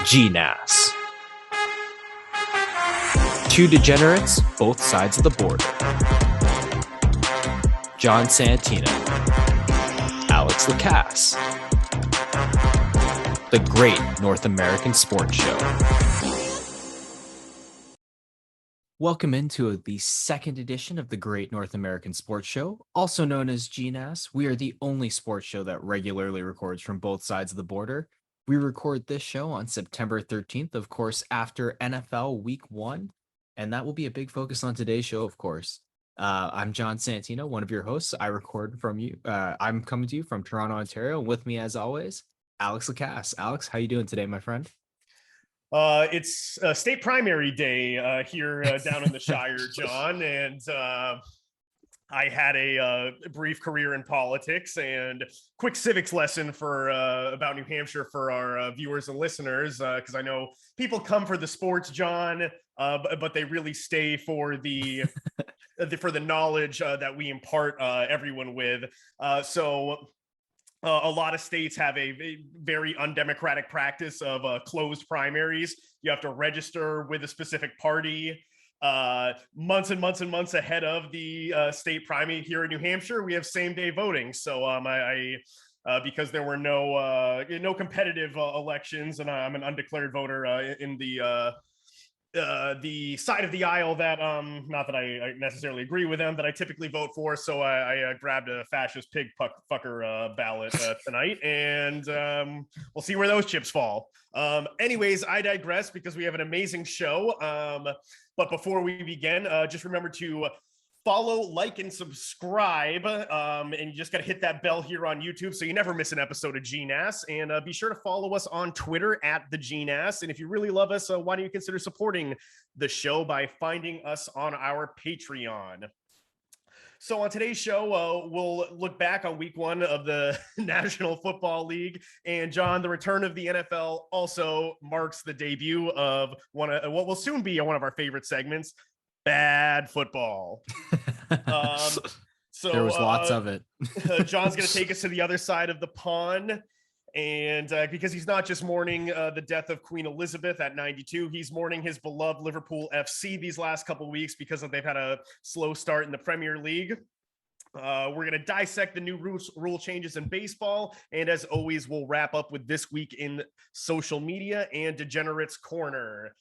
GNAS. Two degenerates, both sides of the border. John Santino. Alex Lacasse. The Great North American Sports Show. Welcome into the second edition of the Great North American Sports Show, also known as GNAS. We are the only sports show that regularly records from both sides of the border. We record this show on September 13th, of course, after NFL Week 1, and that will be a big focus on today's show, of course. I'm John Santino, one of your hosts. I'm coming to you from Toronto, Ontario, and with me, as always, Alex Lacasse. Alex, how you doing today, my friend? It's state primary day here down in the Shire, John, and I had a brief career in politics and quick civics lesson for about New Hampshire for our viewers and listeners, because I know people come for the sports, John, but they really stay for the for the knowledge that we impart everyone with. A lot of states have a very undemocratic practice of closed primaries. You have to register with a specific party months and months and months ahead of the state primary. Here in New Hampshire, we have same-day voting. So because there were no competitive elections, and I'm an undeclared voter in the side of the aisle that not that I necessarily agree with them, that I typically vote for. So I grabbed a fascist pig fucker ballot tonight, and we'll see where those chips fall. Anyways, I digress because we have an amazing show. But before we begin, just remember to follow, like, and subscribe. And you just got to hit that bell here on YouTube so you never miss an episode of GNAS. And be sure to follow us on Twitter at the GNAS. And if you really love us, why don't you consider supporting the show by finding us on our Patreon? So on today's show, we'll look back on week 1 of the National Football League. And John, the return of the NFL also marks the debut of what will soon be one of our favorite segments, Bad Football. So there was lots of it. John's going to take us to the other side of the pond. And because he's not just mourning the death of Queen Elizabeth at 92, he's mourning his beloved Liverpool FC these last couple of weeks because they've had a slow start in the Premier League. We're going to dissect the new rule changes in baseball. And as always, we'll wrap up with this week in social media and Degenerates Corner.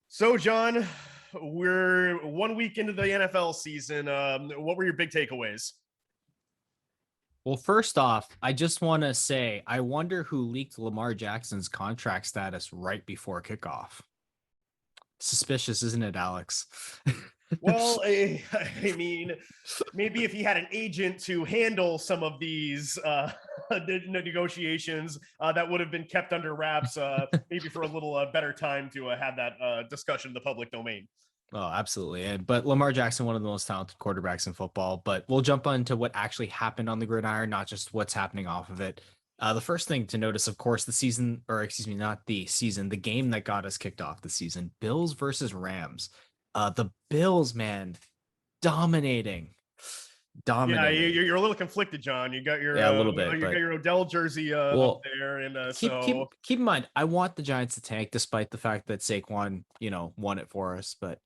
So, John, we're 1 week into the NFL season. What were your big takeaways? Well, first off, I just want to say, I wonder who leaked Lamar Jackson's contract status right before kickoff. Suspicious, isn't it, Alex? Well, I mean, maybe if he had an agent to handle some of these negotiations, that would have been kept under wraps, maybe for a little better time to have that discussion in the public domain. Oh, absolutely. But Lamar Jackson, one of the most talented quarterbacks in football. But we'll jump on to what actually happened on the gridiron, not just what's happening off of it. The first thing to notice, of course, the game that got us kicked off the season, Bills versus Rams. The Bills, man, dominating. Yeah, you're a little conflicted, John. You got your a little bit. You got your Odell jersey up there, and keep in mind, I want the Giants to tank, despite the fact that Saquon, won it for us. But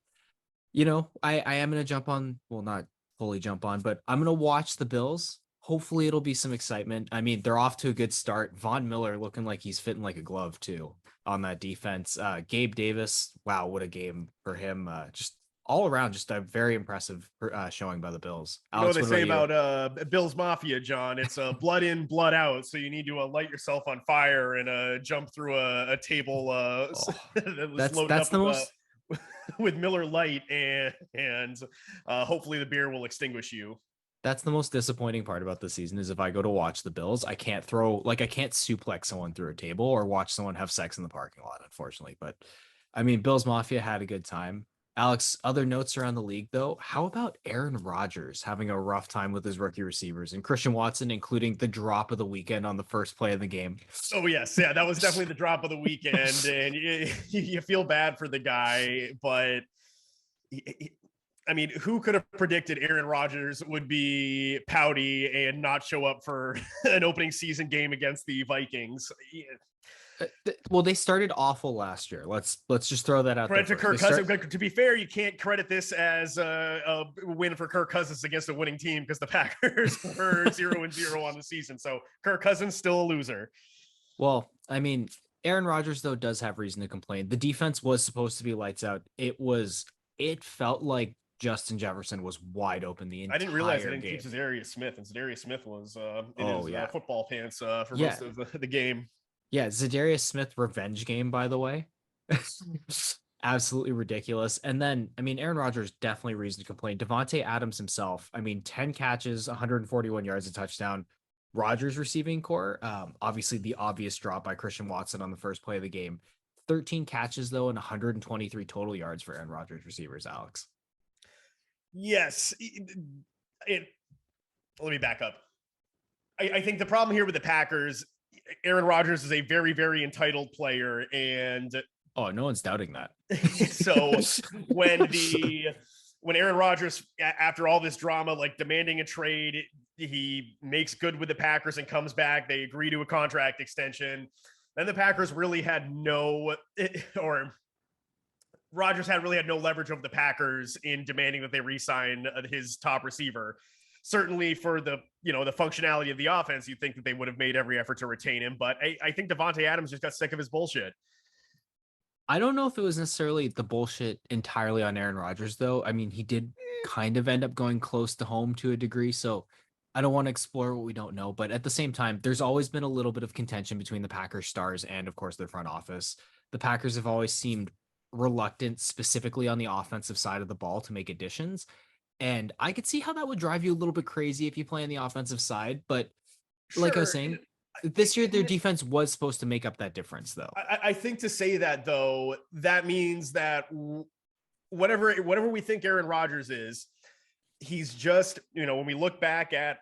I am gonna jump on. Well, not fully jump on, but I'm gonna watch the Bills. Hopefully, it'll be some excitement. I mean, they're off to a good start. Von Miller looking like he's fitting like a glove too on that defense. Gabe Davis, wow, what a game for him. Just all around, just a very impressive showing by the Bills. Alex, what they say about Bills Mafia, John? It's blood in, blood out. So you need to light yourself on fire and jump through a table that was that's the most with Miller Lite, and hopefully the beer will extinguish you. That's the most disappointing part about the season is if I go to watch the Bills, I can't suplex someone through a table or watch someone have sex in the parking lot, unfortunately. But I mean, Bills Mafia had a good time. Alex, other notes around the league, though. How about Aaron Rodgers having a rough time with his rookie receivers and Christian Watson, including the drop of the weekend on the first play of the game? Oh, yes. Yeah, that was definitely the drop of the weekend. And you feel bad for the guy, but I mean, who could have predicted Aaron Rodgers would be pouty and not show up for an opening season game against the Vikings? Well, they started awful last year. Let's just throw that out there Credit to first. Kirk Cousins. To be fair, you can't credit this as a win for Kirk Cousins against a winning team because the Packers were 0-0 on the season. So Kirk Cousins still a loser. Well, I mean, Aaron Rodgers though does have reason to complain. The defense was supposed to be lights out. It felt like Justin Jefferson was wide open the entire I didn't realize they didn't game. keep Zadarius Smith, and Zadarius Smith was in his football pants for most of the game. Yeah, Zadarius Smith revenge game, by the way. Absolutely ridiculous. And then, I mean, Aaron Rodgers definitely reason to complain. Devontae Adams himself, I mean, 10 catches, 141 yards, a touchdown. Rodgers receiving core, obviously the obvious drop by Christian Watson on the first play of the game. 13 catches, though, and 123 total yards for Aaron Rodgers receivers, Alex. Yes. Let me back up. I think the problem here with the Packers, Aaron Rodgers is a very, very entitled player, and oh, no one's doubting that. So when Aaron Rodgers, after all this drama, like demanding a trade, he makes good with the Packers and comes back. They agree to a contract extension. Then the Packers really had Rodgers had no leverage over the Packers in demanding that they re-sign his top receiver. Certainly for the functionality of the offense, you'd think that they would have made every effort to retain him. But I think Devontae Adams just got sick of his bullshit. I don't know if it was necessarily the bullshit entirely on Aaron Rodgers, though. I mean, he did kind of end up going close to home to a degree. So I don't want to explore what we don't know. But at the same time, there's always been a little bit of contention between the Packers stars and, of course, their front office. The Packers have always seemed reluctant, specifically on the offensive side of the ball, to make additions. And I could see how that would drive you a little bit crazy if you play on the offensive side. But like I was saying, this year their defense was supposed to make up that difference, though. I think to say that, though, that means that whatever we think Aaron Rodgers is, he's just, when we look back at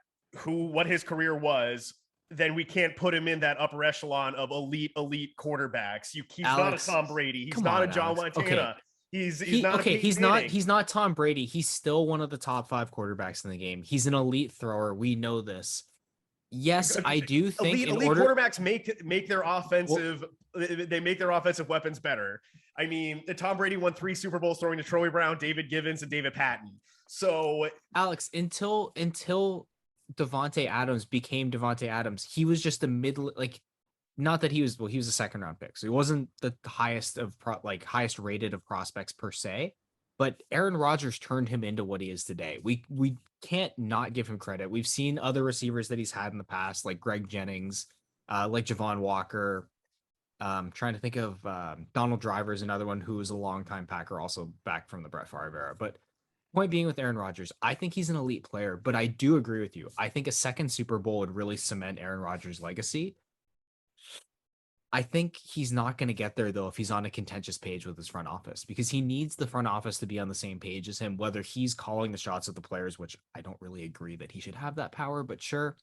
what his career was, then we can't put him in that upper echelon of elite quarterbacks. He's Alex, not a Tom Brady. He's not a John Montana. Okay. He's not Tom Brady. He's still one of the top 5 quarterbacks in the game. He's an elite thrower. We know this. Yes, I do think elite quarterbacks make their offensive they make their offensive weapons better. I mean, Tom Brady won 3 Super Bowls throwing to Troy Brown, David Givens, and David Patton. So Alex, until Devontae Adams became Devontae Adams, he was just a not that he was a second round pick. So he wasn't the highest of highest rated of prospects per se, but Aaron Rodgers turned him into what he is today. We can't not give him credit. We've seen other receivers that he's had in the past, like Greg Jennings, like Javon Walker. Trying to think of Donald Driver is another one who was a longtime Packer, also back from the Brett Favre era. But point being with Aaron Rodgers, I think he's an elite player, but I do agree with you. I think a second Super Bowl would really cement Aaron Rodgers' legacy. I think he's not going to get there, though, if he's on a contentious page with his front office, because he needs the front office to be on the same page as him, whether he's calling the shots of the players, which I don't really agree that he should have that power, but sure,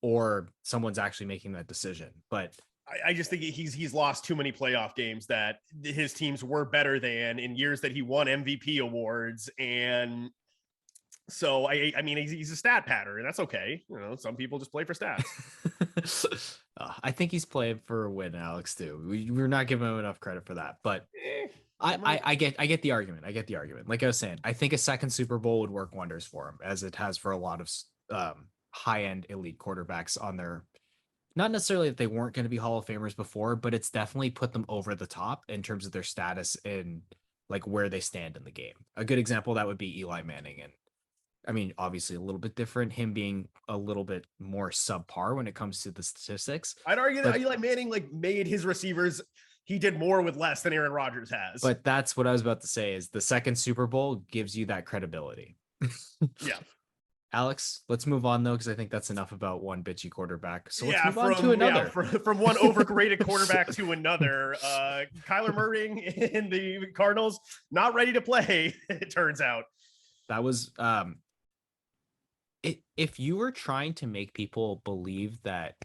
or someone's actually making that decision. But I just think he's lost too many playoff games that his teams were better than in years that he won MVP awards. And so, I mean, he's a stat patter, and that's okay. Some people just play for stats. I think he's playing for a win, Alex, too. We're not giving him enough credit for that, but I get the argument. I get the argument. Like I was saying, I think a second Super Bowl would work wonders for him, as it has for a lot of high-end elite quarterbacks on their, not necessarily that they weren't going to be Hall of Famers before, but it's definitely put them over the top in terms of their status and like where they stand in the game. A good example of that would be Eli Manning. And I mean, obviously a little bit different, him being a little bit more subpar when it comes to the statistics. I'd argue that Eli Manning made his receivers, he did more with less than Aaron Rodgers has. But that's what I was about to say, is the second Super Bowl gives you that credibility. Yeah. Alex, let's move on, though, because I think that's enough about one bitchy quarterback. So let's move on to another. From one overrated quarterback to another. Kyler Murray in the Cardinals, not ready to play, it turns out. That was if you were trying to make people believe that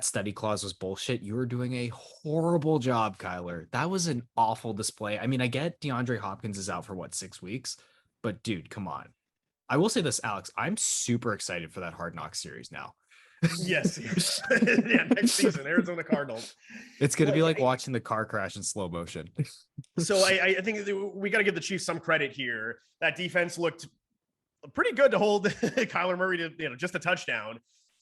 study clause was bullshit, you were doing a horrible job, Kyler. That was an awful display. I mean, I get DeAndre Hopkins is out for 6 weeks, But dude, come on. I will say this, Alex. I'm super excited for that Hard Knocks series now. Yes. Yeah, next season, Arizona Cardinals. It's going to be Like, like watching the car crash in slow motion. so I think we got to give the Chiefs some credit here. That defense looked pretty good to hold Kyler Murray to just a touchdown.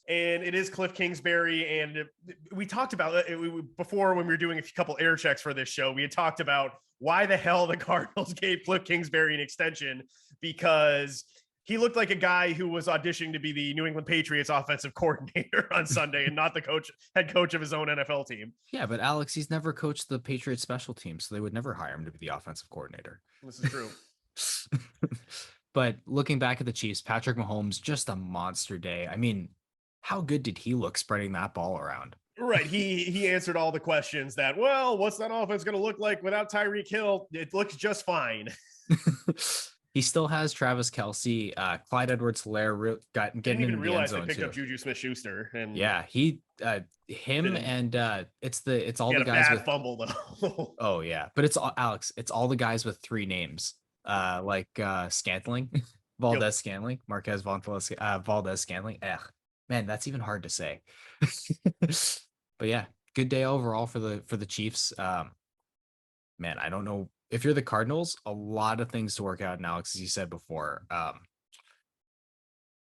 And it is Cliff Kingsbury. And we talked about it before when we were doing a couple air checks for this show. We had talked about why the hell the Cardinals gave Cliff Kingsbury an extension, because he looked like a guy who was auditioning to be the New England Patriots offensive coordinator on Sunday and not the head coach of his own NFL team. Yeah, but Alex, he's never coached the Patriots special team, so they would never hire him to be the offensive coordinator. This is true. But looking back at the Chiefs, Patrick Mahomes, just a monster day. I mean, how good did he look spreading that ball around? Right. He answered all the questions that, well, what's that offense going to look like without Tyreek Hill? It looks just fine. He still has Travis Kelce, Clyde Edwards-Helaire getting Didn't even in the end realize they zone picked too. up Juju Smith-Schuster. And Yeah, him and it's all he the had a guys bad with fumble though. Oh yeah, but it's all Alex. It's all the guys with three names, like Scantling, Valdez Scantling, Marquez Valdez Scantling. Man, that's even hard to say. But yeah, good day overall for the Chiefs. Man, I don't know if you're the Cardinals. A lot of things to work out now, as you said before.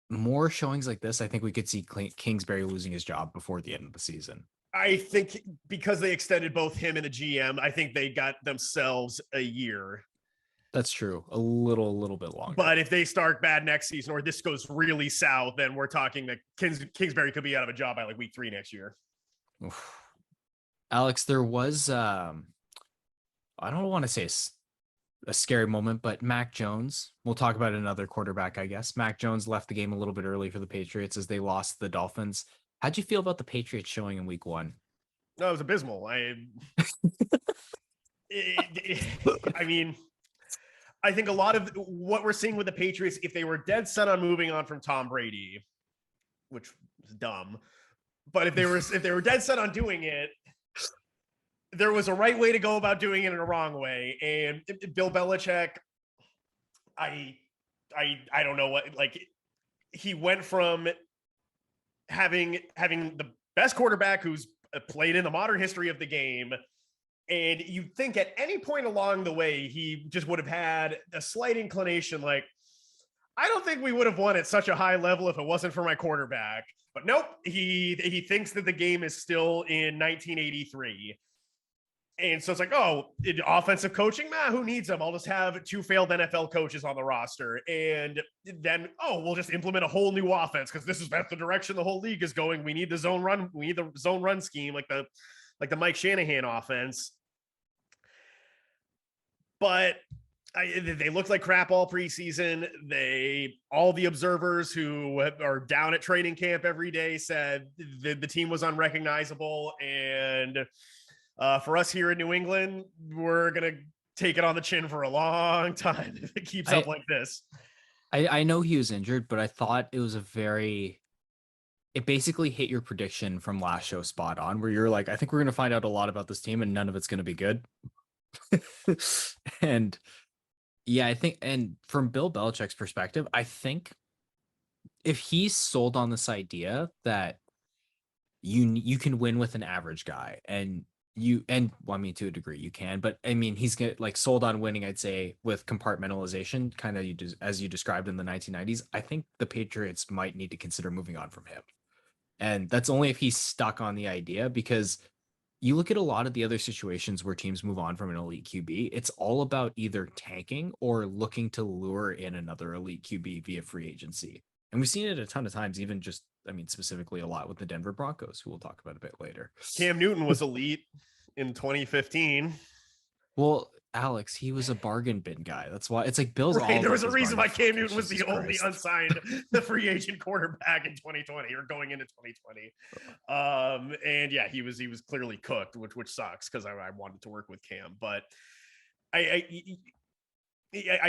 More showings like this, I think we could see Kingsbury losing his job before the end of the season. I think because they extended both him and the GM, I think they got themselves a year. That's true. A little bit longer. But if they start bad next season, or this goes really south, then we're talking that Kingsbury could be out of a job by like week 3 next year. Oof. Alex, there was I don't want to say a scary moment, but Mac Jones, we'll talk about another quarterback, I guess. Mac Jones left the game a little bit early for the Patriots as they lost the Dolphins. How'd you feel about the Patriots showing in week 1? No, it was abysmal. I mean, I think a lot of what we're seeing with the Patriots, if they were dead set on moving on from Tom Brady, which is dumb, but if they were dead set on doing it, there was a right way to go about doing it and a wrong way. And Bill Belichick, I don't know what, like, he went from having the best quarterback who's played in the modern history of the game, and you'd think at any point along the way he just would have had a slight inclination, like, I don't think we would have won at such a high level if it wasn't for my quarterback. But nope, he thinks that the game is still in 1983. And so it's like, oh, offensive coaching? Nah, who needs them? I'll just have 2 failed NFL coaches on the roster. And then, we'll just implement a whole new offense because that's the direction the whole league is going. We need the zone run. We need the zone run scheme, like the Mike Shanahan offense. But they looked like crap all preseason. All the observers who are down at training camp every day said the team was unrecognizable. And for us here in New England, we're going to take it on the chin for a long time if it keeps up like this. I know he was injured, but I thought it was it basically hit your prediction from last show spot on, where you're like, I think we're going to find out a lot about this team and none of it's going to be good. And yeah, I think, and from Bill Belichick's perspective, I think if he's sold on this idea that you can win with an average guy, well, I mean, to a degree you can, but I mean, he's like sold on winning, I'd say, with compartmentalization, kind of as you described in the 1990s. I think the Patriots might need to consider moving on from him. And that's only if he's stuck on the idea, because you look at a lot of the other situations where teams move on from an elite QB, it's all about either tanking or looking to lure in another elite QB via free agency. And we've seen it a ton of times, even just, I mean, specifically a lot with the Denver Broncos, who we'll talk about a bit later. Cam Newton was elite in 2015. Well, Alex, he was a bargain bin guy. That's why it's like Bill's. Right, there was a reason why Cam Newton was the only unsigned the free agent quarterback in 2020 or going into 2020. And yeah, he was clearly cooked, which sucks because I wanted to work with Cam. But I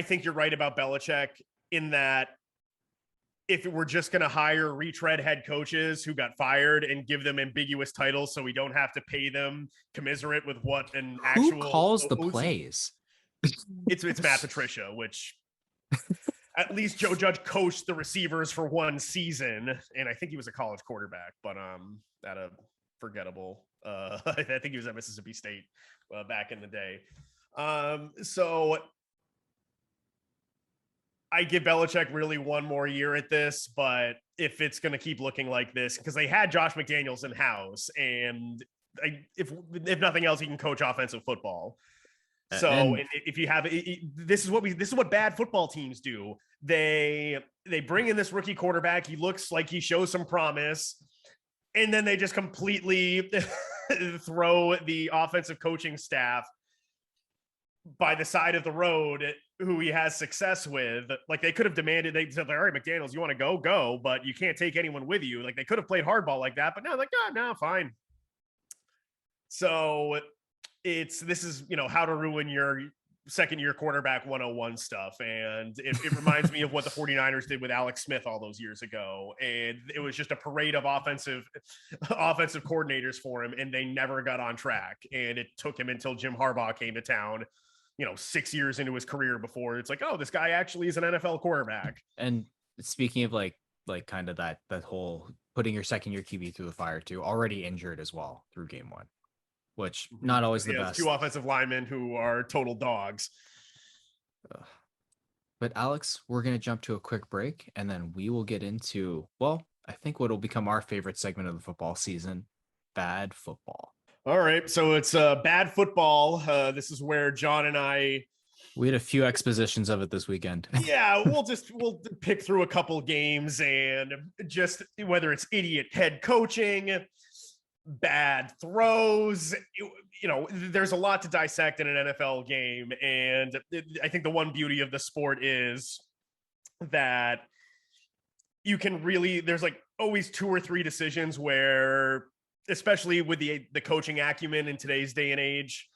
think you're right about Belichick in that if we're just going to hire retread head coaches who got fired and give them ambiguous titles so we don't have to pay them commensurate with what an actual... Who calls the plays? It's Matt Patricia, which At least Joe Judge coached the receivers for one season, and I think he was a college quarterback, but at a forgettable. I think he was at Mississippi State back in the day. So I give Belichick really one more year at this, but if it's going to keep looking like this, because they had Josh McDaniels in house, and if nothing else, he can coach offensive football. So And if you have this is what bad football teams do. They bring in this rookie quarterback. He looks like he shows some promise, and then they just completely throw the offensive coaching staff by the side of the road who he has success with. Like, they could have demanded, they said, all right, McDaniels, you want to go, but you can't take anyone with you. Like, they could have played hardball like that, but no, like, no, fine. So this is, how to ruin your second year quarterback 101 stuff. And it reminds me of what the 49ers did with Alex Smith all those years ago. And it was just a parade of offensive coordinators for him, and they never got on track. And it took him until Jim Harbaugh came to town, 6 years into his career before it's like, oh, this guy actually is an NFL quarterback. And speaking of like kind of that whole putting your second year QB through the fire too, already injured as well through game one, which not always the best. Two offensive linemen who are total dogs. But Alex, we're going to jump to a quick break, and then we will get into, well, I think what will become our favorite segment of the football season, bad football. All right. So it's bad football. This is where John and I, we had a few expositions of it this weekend. Yeah, we'll pick through a couple games, and just whether it's idiot head coaching, bad throws, there's a lot to dissect in an NFL game. And I think the one beauty of the sport is that you can really, there's like always two or three decisions where, especially with the coaching acumen in today's day and age,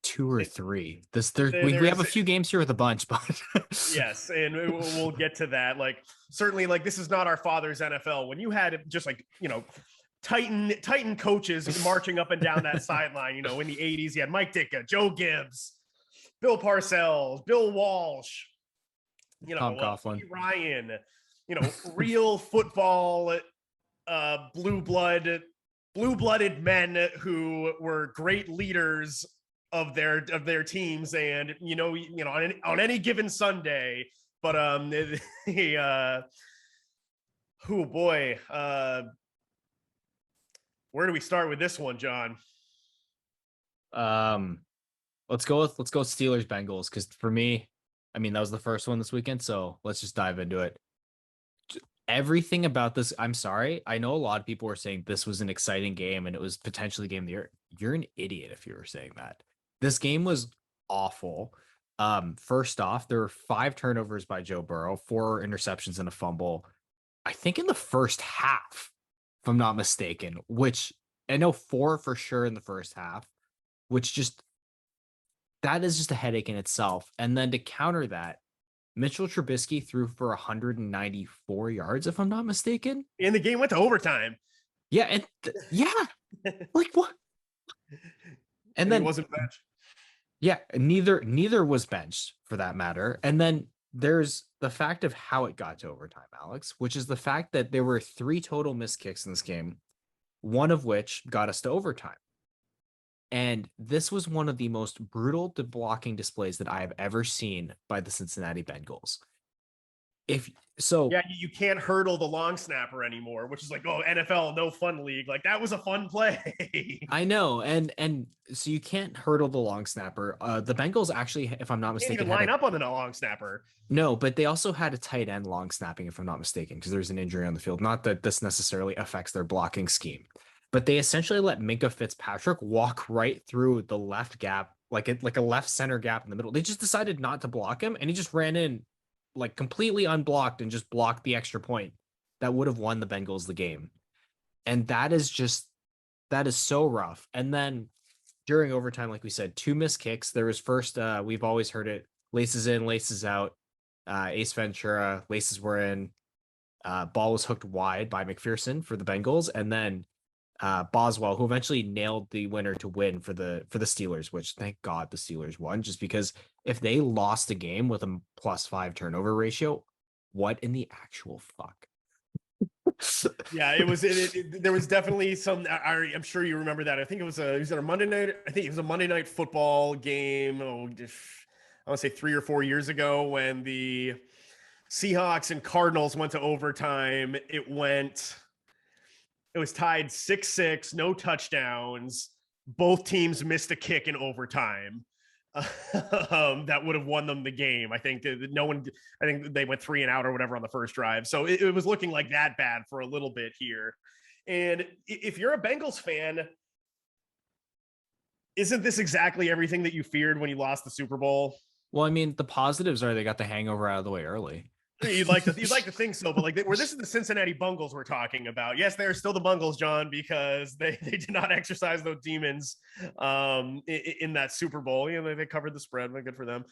two or three. We have a few games here with a bunch, but yes, and we'll get to that. Like, certainly, like, this is not our father's NFL. When you had just like, Titan coaches marching up and down that sideline, in the 80s, you had Mike Ditka, Joe Gibbs, Bill Parcells, Bill Walsh, Tom Coughlin, Ryan, real football, blue-blooded men who were great leaders of their teams. And on any given Sunday, but where do we start with this one, John? Let's go Steelers Bengals, because for me, I mean, that was the first one this weekend, so let's just dive into it. Everything about this, I'm sorry, I know a lot of people were saying this was an exciting game and it was potentially game of the year. You're an idiot if you were saying that. This game was awful. First off, there were 5 turnovers by Joe Burrow, 4 interceptions and a fumble, I think in the first half, if I'm not mistaken, which I know 4 for sure in the first half, which that is just a headache in itself. And then to counter that, Mitchell Trubisky threw for 194 yards, if I'm not mistaken. And the game went to overtime. Yeah. Like what? And then he wasn't benched. Yeah, neither was benched for that matter. And then there's the fact of how it got to overtime, Alex, which is the fact that there were 3 total missed kicks in this game, one of which got us to overtime. And this was one of the most brutal blocking displays that I have ever seen by the Cincinnati Bengals. You can't hurdle the long snapper anymore, which is like, oh, NFL, no fun league. Like, that was a fun play. I know. And so you can't hurdle the long snapper. The Bengals actually, if I'm not mistaken, can't even line up on the long snapper. No, but they also had a tight end long snapping, if I'm not mistaken, because there's an injury on the field. Not that this necessarily affects their blocking scheme, but they essentially let Minkah Fitzpatrick walk right through the left gap, like a left center gap in the middle. They just decided not to block him, and he just ran in like completely unblocked and just blocked the extra point that would have won the Bengals the game. And that is so rough. And then during overtime, like we said, 2 missed kicks. There was first, we've always heard it, laces in, laces out. Ace Ventura, laces were in. Ball was hooked wide by McPherson for the Bengals. And then Boswell, who eventually nailed the winner to win for the Steelers, which thank God the Steelers won, just because if they lost a game with a +5 turnover ratio, what in the actual fuck? Yeah, it was. There was definitely some. I'm sure you remember that. I think it was a Monday night. I think it was a Monday night football game. Oh, I want to say 3 or 4 years ago when the Seahawks and Cardinals went to overtime. It was tied 6-6, no touchdowns. Both teams missed a kick in overtime. That would have won them the game. I think I think they went 3-and-out or whatever on the first drive. So it was looking like that bad for a little bit here. And if you're a Bengals fan, isn't this exactly everything that you feared when you lost the Super Bowl? Well, I mean, the positives are they got the hangover out of the way early. You'd like to think so, but like where this is the Cincinnati Bungles we're talking about. Yes, they're still the Bungles, John, because they did not exercise those demons in that Super Bowl. You know, they covered the spread. Good for them.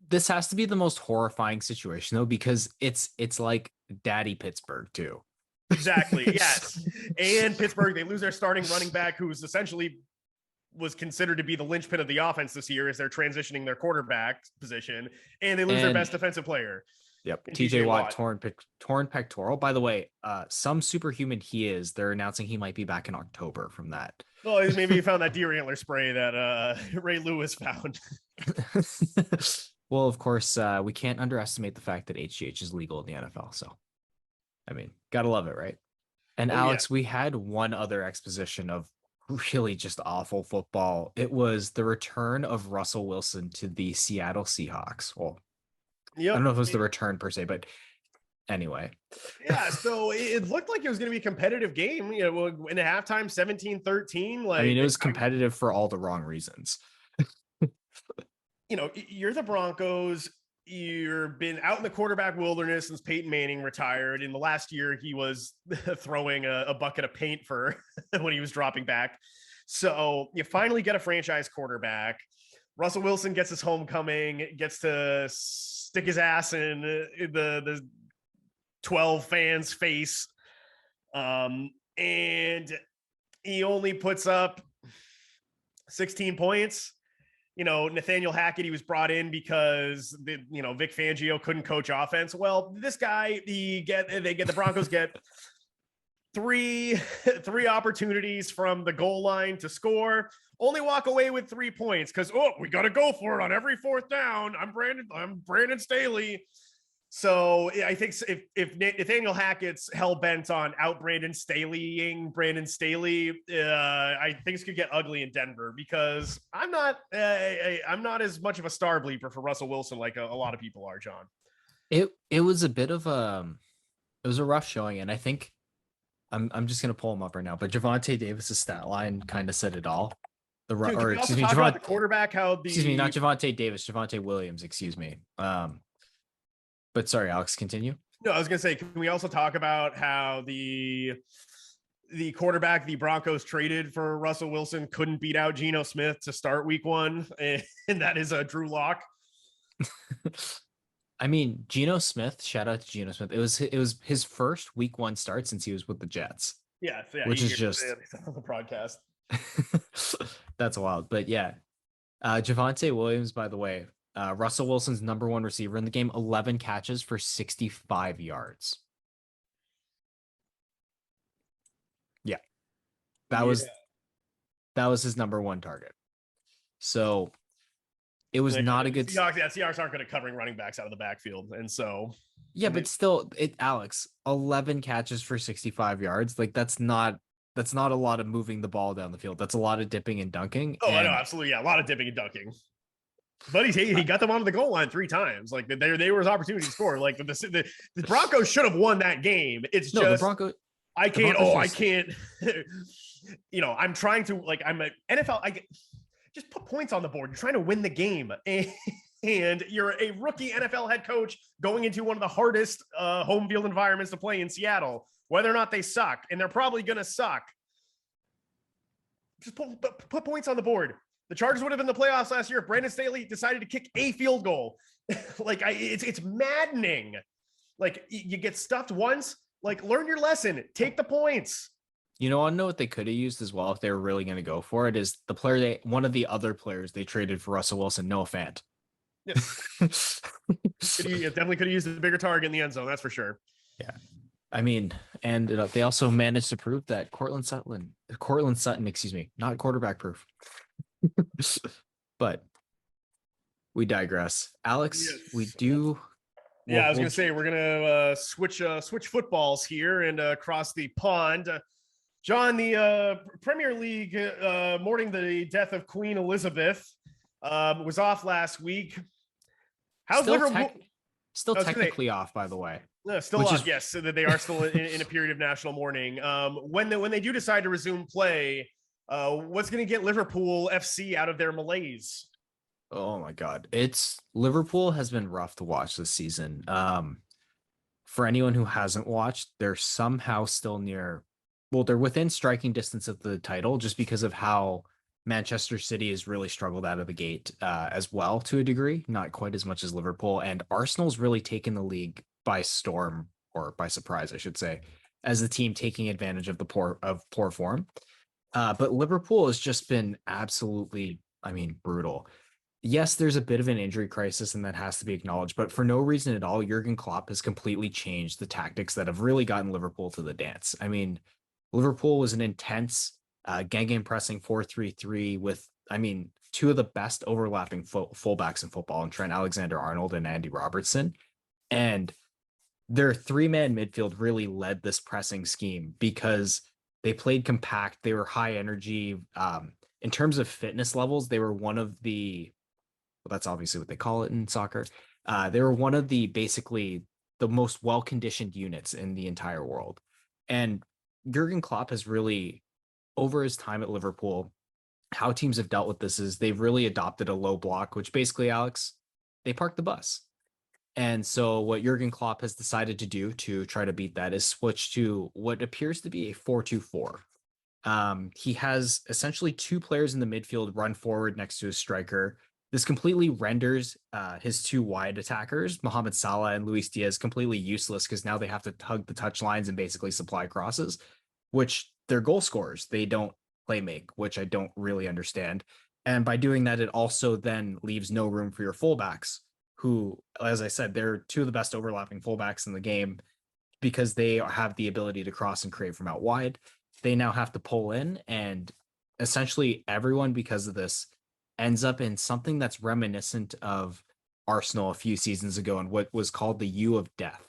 This has to be the most horrifying situation though, because it's like Daddy Pittsburgh too. Exactly. Yes, and Pittsburgh, they lose their starting running back, who's essentially was considered to be the linchpin of the offense this year as they're transitioning their quarterback position, and they lose their best defensive player. Yep. TJ Watt torn pectoral. By the way, some superhuman he is. They're announcing he might be back in October from that. Well, maybe he found that deer antler spray that Ray Lewis found. Well, of course, we can't underestimate the fact that HGH is legal in the NFL. So, I mean, gotta love it, right? And Alex, we had one other exposition of really just awful football. It was the return of Russell Wilson to the Seattle Seahawks. Well, yep. I don't know if it was the return per se, but anyway. Yeah, so it looked like it was going to be a competitive game. You know, in a halftime, 17-13. Like, I mean, it was competitive for all the wrong reasons. You know, you're the Broncos. You've been out in the quarterback wilderness since Peyton Manning retired. In the last year, he was throwing a bucket of paint for when he was dropping back. So you finally get a franchise quarterback. Russell Wilson gets his homecoming, gets to stick his ass in the 12 fans' face. And he only puts up 16 points. You know, Nathaniel Hackett, he was brought in because Vic Fangio couldn't coach offense. Well, this guy, the Broncos get three opportunities from the goal line to score, only walk away with 3 points because we got to go for it on every fourth down. I'm Brandon Staley. So I think if Nathaniel Hackett's hell bent on out Brandon Staley, I think this could get ugly in Denver because I'm not as much of a star bleeper for Russell Wilson like a lot of people are, John. It was a bit of it was a rough showing, and I think I'm just gonna pull him up right now. But Javonte Davis's stat line kind of said it all. The quarterback. Excuse me, not Javonte Davis, Javonte Williams. Excuse me. But sorry, Alex, continue. No, I was going to say, can we also talk about how the quarterback the Broncos traded for Russell Wilson couldn't beat out Geno Smith to start week 1, and that is Drew Lock. I mean, Geno Smith, shout out to Geno Smith. It was his first week 1 start since he was with the Jets. Yeah, which is just on the broadcast. That's wild. But yeah, Javonte Williams, by the way, Russell Wilson's #1 receiver in the game, 11 catches for 65 yards. Yeah. That was his #1 target. So it was not a good Seahawks aren't good at covering running backs out of the backfield. And so but still, Alex, 11 catches for 65 yards. Like that's not a lot of moving the ball down the field. That's a lot of dipping and dunking. Oh, I know, absolutely. Yeah, a lot of dipping and dunking. But he got them onto the goal line 3 times. Like they were his opportunity to score. Like the Broncos should have won that game. It's just the Broncos. I can't. I'm trying to I'm an NFL. Just put points on the board. You're trying to win the game, and you're a rookie NFL head coach going into one of the hardest home field environments to play in Seattle. Whether or not they suck, and they're probably gonna suck. Just put points on the board. The Chargers would have been in the playoffs last year if Brandon Staley decided to kick a field goal. It's maddening. Like, you get stuffed once. Like, learn your lesson. Take the points. I know what they could have used as well if they were really going to go for it is one of the other players they traded for Russell Wilson, Noah Fant. Yeah, definitely could have used a bigger target in the end zone. That's for sure. Yeah. I mean, and they also managed to prove that Cortland Sutton, excuse me, not quarterback proof. But we digress. Alex, we Yes. do. Yeah, I was We'll gonna say we're gonna switch footballs here and across the pond. John, the Premier League mourning the death of Queen Elizabeth was off last week. How's still Liverpool? still I was gonna say, technically off, by the way, still which off. is Yes, so that they are still in a period of national mourning. When they do decide to resume play, what's going to get Liverpool FC out of their malaise? oh my god. It's Liverpool has been rough to watch this season. For anyone who hasn't watched, they're somehow still near, well, they're within striking distance of the title just because of how Manchester City has really struggled out of the gate as well to a degree, not quite as much as Liverpool. And Arsenal's really taken the league by storm, or by surprise, I should say, as the team taking advantage of the poor form. But Liverpool has just been absolutely, I mean, brutal. Yes, there's a bit of an injury crisis, and that has to be acknowledged. But for no reason at all, Jurgen Klopp has completely changed the tactics that have really gotten Liverpool to the dance. I mean, Liverpool was an intense gang pressing 4-3-3 with, I mean, two of the best overlapping fullbacks in football, and Trent Alexander-Arnold and Andy Robertson. And their three-man midfield really led this pressing scheme because they played compact. They were high energy. In terms of fitness levels, they were one of the, well, that's obviously what they call it in soccer. They were one of the basically the most well-conditioned units in the entire world. And Jurgen Klopp has really, over his time at Liverpool, how teams have dealt with this is they've really adopted a low block, which basically, Alex, they park the bus. And so what Jurgen Klopp has decided to do to try to beat that is switch to what appears to be a 4-2-4. He has essentially two players in the midfield run forward next to his striker. This completely renders his two wide attackers, Mohamed Salah and Luis Diaz, completely useless because now they have to tug the touch lines and basically supply crosses, which they're goal scorers. They don't play make, which I don't really understand. And by doing that, it also then leaves no room for your fullbacks, who, as I said, they're two of the best overlapping fullbacks in the game because they have the ability to cross and create from out wide. They now have to pull in, and essentially everyone, because of this, ends up in something that's reminiscent of Arsenal a few seasons ago and what was called the U of Death,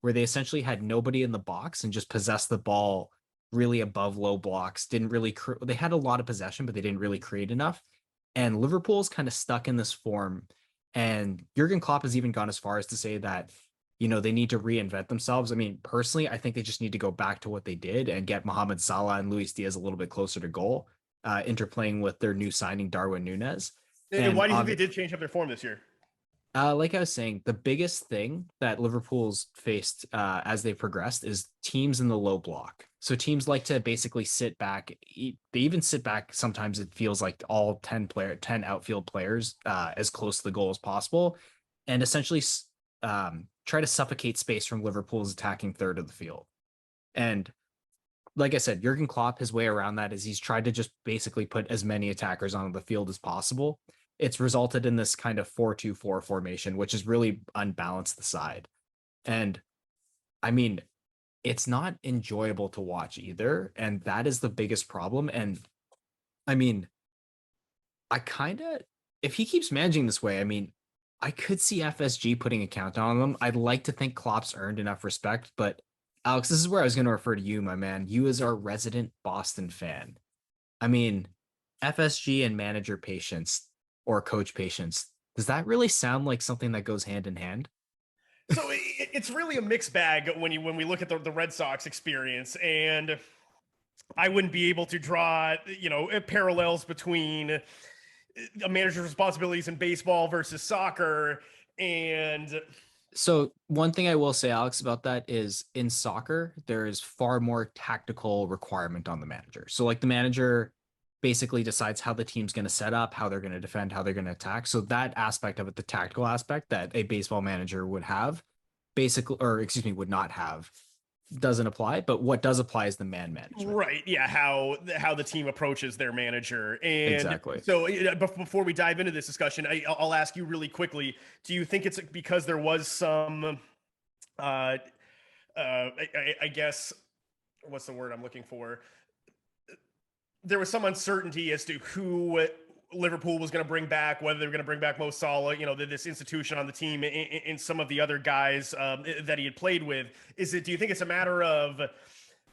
where they essentially had nobody in the box and just possessed the ball really above low blocks. Didn't really, they had a lot of possession, but they didn't really create enough. And Liverpool's kind of stuck in this form. And Jurgen Klopp has even gone as far as to say that, they need to reinvent themselves. I mean, personally, I think they just need to go back to what they did and get Mohamed Salah and Luis Diaz a little bit closer to goal, interplaying with their new signing, Darwin Nunez. And And why do you think they did change up their form this year? like I was saying, the biggest thing that Liverpool's faced as they progressed is teams in the low block. So teams like to basically sit back. They even sit back. Sometimes it feels like all 10 outfield players as close to the goal as possible, and essentially try to suffocate space from Liverpool's attacking third of the field. And like I said, Jurgen Klopp, his way around that is he's tried to just basically put as many attackers on the field as possible. It's resulted in this kind of 4-2-4 formation, which has really unbalanced the side. And I mean, it's not enjoyable to watch either. And that is the biggest problem. And I mean, I kind of, if he keeps managing this way, I mean, I could see FSG putting a countdown on him. I'd like to think Klopp's earned enough respect, but Alex, this is where I was going to refer to you, my man. You as our resident Boston fan. I mean, FSG and manager patience or coach patience. Does that really sound like something that goes hand in hand? So it's really a mixed bag when we look at the Red Sox experience, and I wouldn't be able to draw parallels between a manager's responsibilities in baseball versus soccer. And So one thing I will say, Alex, about that is in soccer, there is far more tactical requirement on the manager. So like the manager basically decides how the team's going to set up, how they're going to defend, how they're going to attack. So that aspect of it, the tactical aspect that a baseball manager would have, basically, or excuse me, would not have, doesn't apply, but what does apply is the man management. Right. Yeah. How the team approaches their manager. And Exactly. so before we dive into this discussion, I'll ask you really quickly, do you think it's because there was some, I guess, what's the word I'm looking for? There was some uncertainty as to who Liverpool was going to bring back, whether they were going to bring back Mo Salah, this institution on the team, and some of the other guys that he had played with. Do you think it's a matter of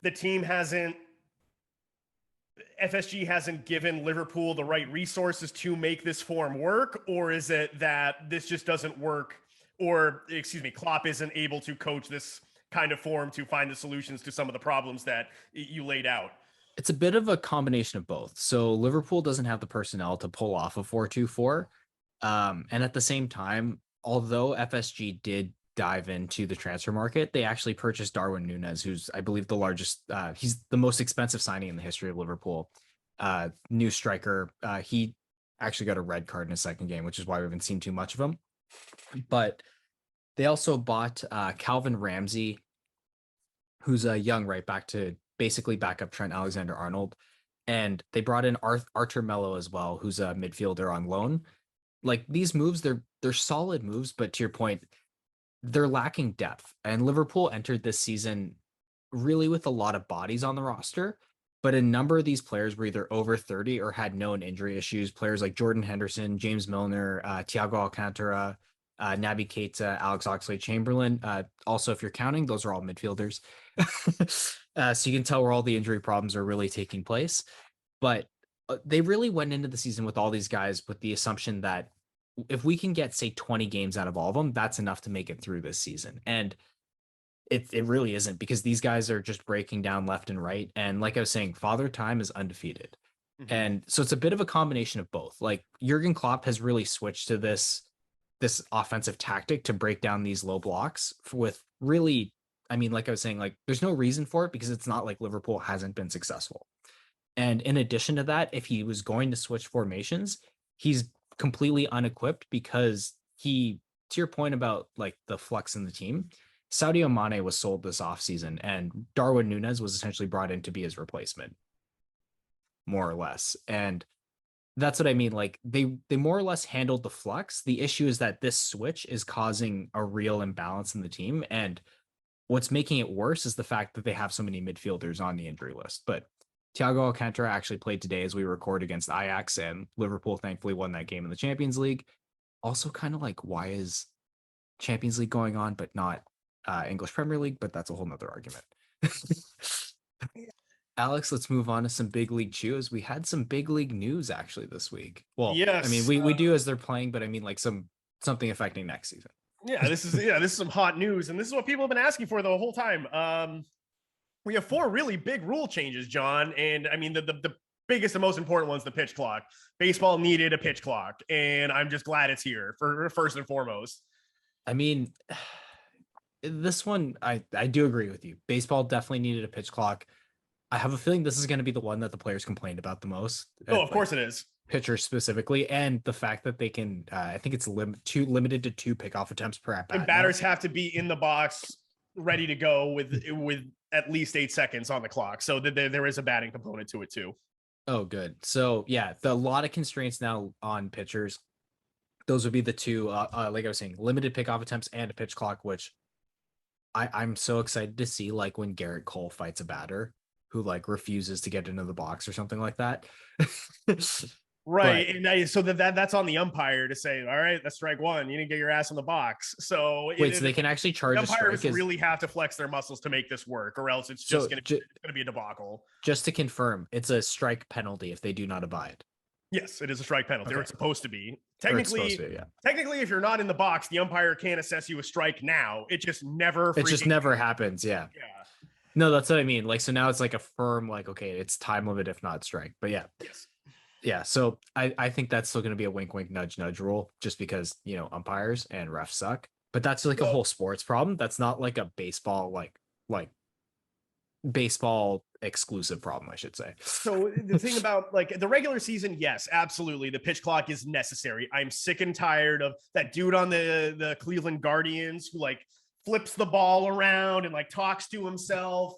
the team FSG hasn't given Liverpool the right resources to make this form work, or is it that this just doesn't work, or excuse me, Klopp isn't able to coach this kind of form to find the solutions to some of the problems that you laid out? It's a bit of a combination of both. So Liverpool doesn't have the personnel to pull off a 4-2-4. And at the same time, although FSG did dive into the transfer market, they actually purchased Darwin Núñez, who's, I believe, the largest, he's the most expensive signing in the history of Liverpool. New striker. He actually got a red card in his second game, which is why we haven't seen too much of him. But they also bought Calvin Ramsey, who's a young right back to basically back up Trent Alexander-Arnold. And they brought in Arthur Melo as well, who's a midfielder on loan. Like these moves, they're solid moves, but to your point, they're lacking depth. And Liverpool entered this season really with a lot of bodies on the roster, but a number of these players were either over 30 or had known injury issues. Players like Jordan Henderson, James Milner, Thiago Alcantara, Naby Keita, Alex Oxlade-Chamberlain. Also, if you're counting, those are all midfielders. So you can tell where all the injury problems are really taking place. But they really went into the season with all these guys with the assumption that if we can get, say, 20 games out of all of them, that's enough to make it through this season. And it really isn't, because these guys are just breaking down left and right. And like I was saying, Father Time is undefeated. Mm-hmm. And so it's a bit of a combination of both. Like Jurgen Klopp has really switched to this offensive tactic to break down these low blocks with really, I mean, like I was saying, like there's no reason for it because it's not like Liverpool hasn't been successful. And in addition to that, if he was going to switch formations, he's completely unequipped because to your point about like the flux in the team, Sadio Mane was sold this offseason and Darwin Núñez was essentially brought in to be his replacement, more or less. And that's what I mean. Like they more or less handled the flux. The issue is that this switch is causing a real imbalance in the team. And what's making it worse is the fact that they have so many midfielders on the injury list. But Thiago Alcantara actually played today as we record against Ajax, and Liverpool thankfully won that game in the Champions League. Also kind of like, why is Champions League going on, but not English Premier League? But that's a whole nother argument. Alex, let's move on to some big league chews. We had some big league news actually this week. Well, yes, I mean, we do as they're playing, but I mean like something affecting next season. This is some hot news, and this is what people have been asking for the whole time. We have 4 really big rule changes, John, and I mean the biggest and most important one's the pitch clock. Baseball needed a pitch clock, and I'm just glad it's here for first and foremost. I mean, this one I do agree with you. Baseball definitely needed a pitch clock. I have a feeling this is going to be the one that the players complained about the most. Oh, of course it is. Pitchers specifically, and the fact that they can, I think it's limited to 2 pickoff attempts per at bat. And batters have to be in the box, ready to go with at least 8 seconds on the clock. So there is a batting component to it too. Oh, good. So yeah, a lot of constraints now on pitchers. Those would be the 2, like I was saying, limited pickoff attempts and a pitch clock, which I'm so excited to see, like when Garrett Cole fights a batter who like refuses to get into the box or something like that. Right. And so that's on the umpire to say, all right, that's strike 1. You didn't get your ass in the box. So wait, so they can actually charge the umpires really have to flex their muscles to make this work, or else it's just going to be a debacle. Just to confirm, it's a strike penalty if they do not abide. Yes, it is a strike penalty, or it's supposed to be. Technically, technically, if you're not in the box, the umpire can't assess you a strike now. It just never happens. Yeah. No, that's what I mean. Like, so now it's like a firm, like, okay, it's time limit if not strike. But yeah. Yes. Yeah. So I think that's still going to be a wink, wink, nudge, nudge rule, just because, umpires and refs suck. But that's like a whole sports problem. That's not like a baseball, like baseball exclusive problem, I should say. So the thing about like the regular season, yes, absolutely. The pitch clock is necessary. I'm sick and tired of that dude on the Cleveland Guardians who like flips the ball around and like talks to himself.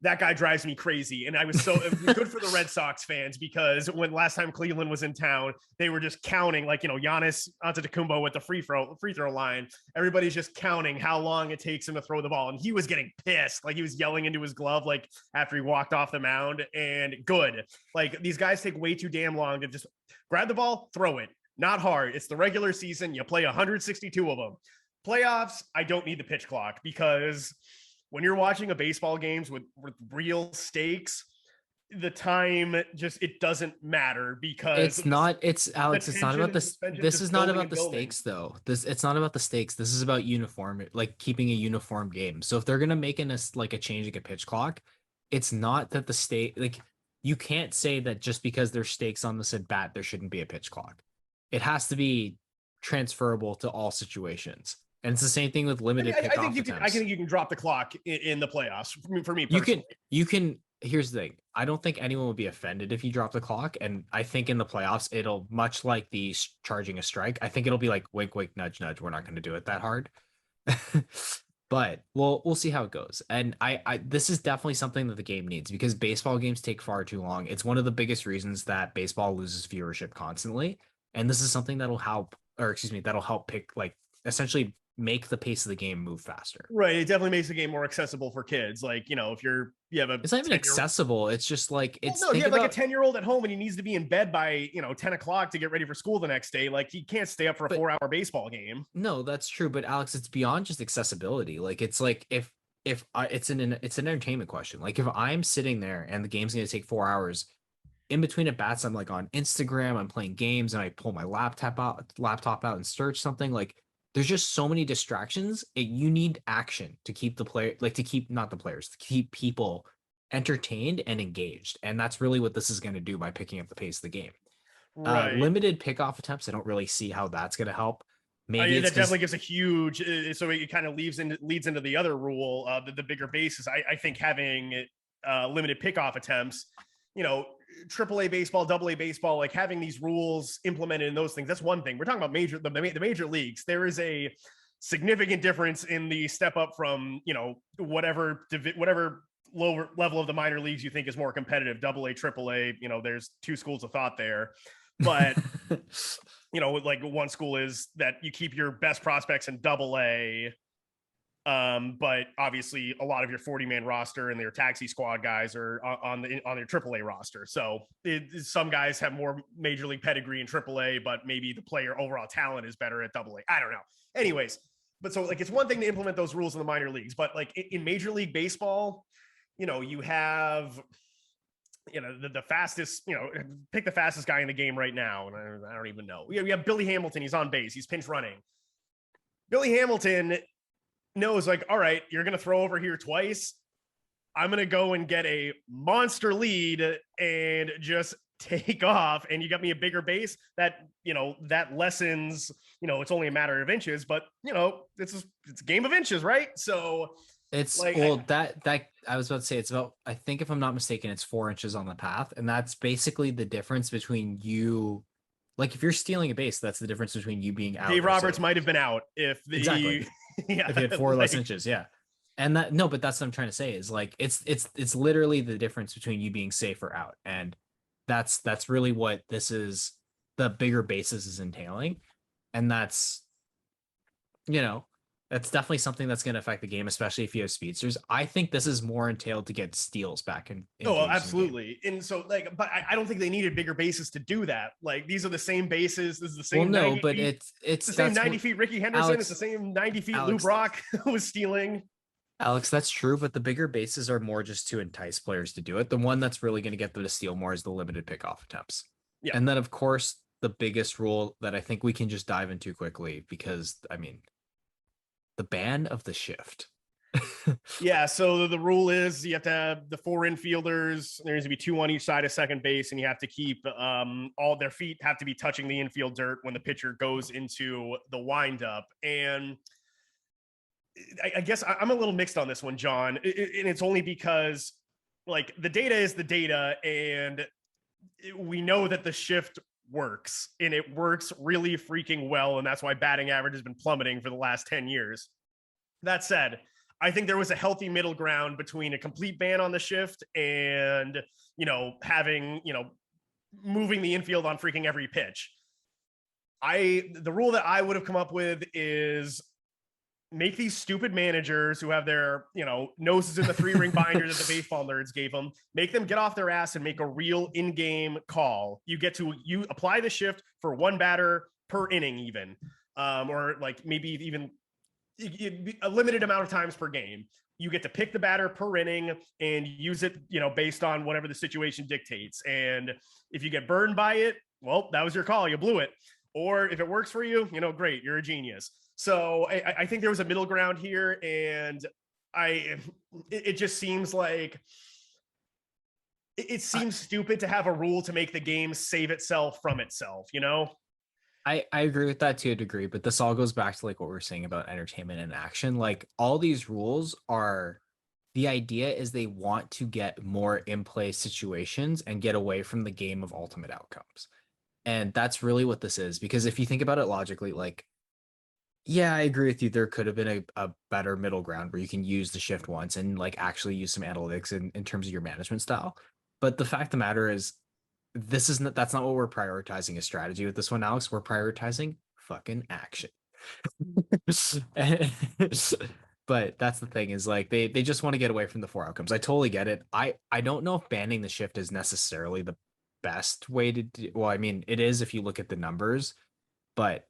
That guy drives me crazy. And I was so good for the Red Sox fans, because when last time Cleveland was in town, they were just counting, like, Giannis Antetokounmpo with the free throw line. Everybody's just counting how long it takes him to throw the ball. And he was getting pissed. Like, he was yelling into his glove, like, after he walked off the mound. And good. Like, these guys take way too damn long to just grab the ball, throw it. Not hard. It's the regular season. You play 162 of them. Playoffs, I don't need the pitch clock, because when you're watching a baseball games with real stakes, the time just, it doesn't matter, because it's Alex, it's not about this. This is not about the stakes though. It's not about the stakes. This is about uniform, like keeping a uniform game. So if they're gonna make like a change like a pitch clock, it's not that the stake, like, you can't say that just because there's stakes on this at bat, there shouldn't be a pitch clock. It has to be transferable to all situations. And it's the same thing with limited pickoff attempts. I think you can drop the clock in the playoffs. For me personally. You can. Here's the thing. I don't think anyone will be offended if you drop the clock. And I think in the playoffs, it'll, much like the charging a strike, I think it'll be like, wink, wink, nudge, nudge. We're not going to do it that hard. But we'll see how it goes. And this is definitely something that the game needs, because baseball games take far too long. It's one of the biggest reasons that baseball loses viewership constantly. And this is something that'll help pick, like, essentially make the pace of the game move faster. Right. It definitely makes the game more accessible for kids. Like, if it's not even accessible. It's just like, it's, if you have like a 10-year-old at home and he needs to be in bed by 10 o'clock to get ready for school the next day, like, he can't stay up for a 4-hour baseball game. No, that's true. But Alex, it's beyond just accessibility. Like, it's like, it's an entertainment question. Like, if I'm sitting there and the game's going to take 4 hours, in between at bats, I'm like on Instagram, I'm playing games, and I pull my laptop out and search something. Like, there's just so many distractions. You need action to keep the player, like, to keep, not the players, to keep people entertained and engaged. And that's really what this is going to do by picking up the pace of the game. Right. Limited pickoff attempts, I don't really see how that's going to help. Maybe that definitely gives a huge, so it kind of leads into the other rule, the bigger bases. I think having limited pickoff attempts, AAA baseball, AA baseball, like, having these rules implemented in those things, that's one thing. We're talking about the major leagues. There is a significant difference in the step up from, whatever lower level of the minor leagues you think is more competitive, AA, AAA, there's two schools of thought there. But, like, one school is that you keep your best prospects in AA, but obviously a lot of your 40-man roster and their taxi squad guys are on your AAA roster. So some guys have more major league pedigree in AAA, but maybe the player overall talent is better at AA. I don't know. Anyways, but so, like, it's one thing to implement those rules in the minor leagues, but like in Major League Baseball, you have, the fastest, pick the fastest guy in the game right now. And I don't even know. We have Billy Hamilton. He's on base. He's pinch running. Billy Hamilton knows, like, all right, you're going to throw over here twice. I'm going to go and get a monster lead and just take off. And you got me a bigger base that, that lessens, it's only a matter of inches, but it's a game of inches, right? So it's like, well, that I was about to say, it's about, I think if I'm not mistaken, it's 4 inches on the path. And that's basically the difference between you. Like, if you're stealing a base, that's the difference between you being out. Dave Roberts might have been out if exactly. Yeah, if he had 4 less inches, yeah. And but that's what I'm trying to say is, like, it's literally the difference between you being safe or out. And that's really what this is, the bigger bases is entailing. And that's definitely something that's going to affect the game, especially if you have speedsters. I think this is more entailed to get steals back in. Oh, absolutely. And so, like, but I don't think they needed bigger bases to do that. Like, these are the same bases. This is the same. Well, no, but feet. It's the same 90 feet. Ricky Henderson. It's the same 90 feet. Lou Brock was stealing. Alex, that's true, but the bigger bases are more just to entice players to do it. The one that's really going to get them to steal more is the limited pickoff attempts. Yeah. And then, of course, the biggest rule that I think we can just dive into quickly, because, I mean, the ban of the shift. Yeah, so the rule is you have to have the 4 infielders. There needs to be 2 on each side of second base, and you have to keep all their feet have to be touching the infield dirt when the pitcher goes into the windup. And I guess I'm a little mixed on this one, John, and it's only because, like, the data is the data, and we know that the shift works, and it works really freaking well, and that's why batting average has been plummeting for the last 10 years. That said, I think there was a healthy middle ground between a complete ban on the shift and, having, moving the infield on freaking every pitch. The rule that I would have come up with is make these stupid managers who have their, noses in the 3-ring binder that the baseball nerds gave them, make them get off their ass and make a real in-game call. You apply the shift for one batter per inning even, or like maybe even a limited amount of times per game. You get to pick the batter per inning and use it, based on whatever the situation dictates. And if you get burned by it, well, that was your call. You blew it. Or if it works for you, great, you're a genius. So I think there was a middle ground here, and it just seems like it seems stupid to have a rule to make the game save itself from itself, I agree with that to a degree, but this all goes back to like what we are saying about entertainment and action. Like all these rules are, the idea is they want to get more in play situations and get away from the game of ultimate outcomes. And that's really what this is, because if you think about it logically, like, yeah, I agree with you. There could have been a better middle ground where you can use the shift once and like actually use some analytics in terms of your management style. But the fact of the matter is, that's not what we're prioritizing as strategy with this one, Alex. We're prioritizing fucking action. But that's the thing, is like they just want to get away from the 4 outcomes. I totally get it. I don't know if banning the shift is necessarily the best way to do. Well, I mean, it is if you look at the numbers, but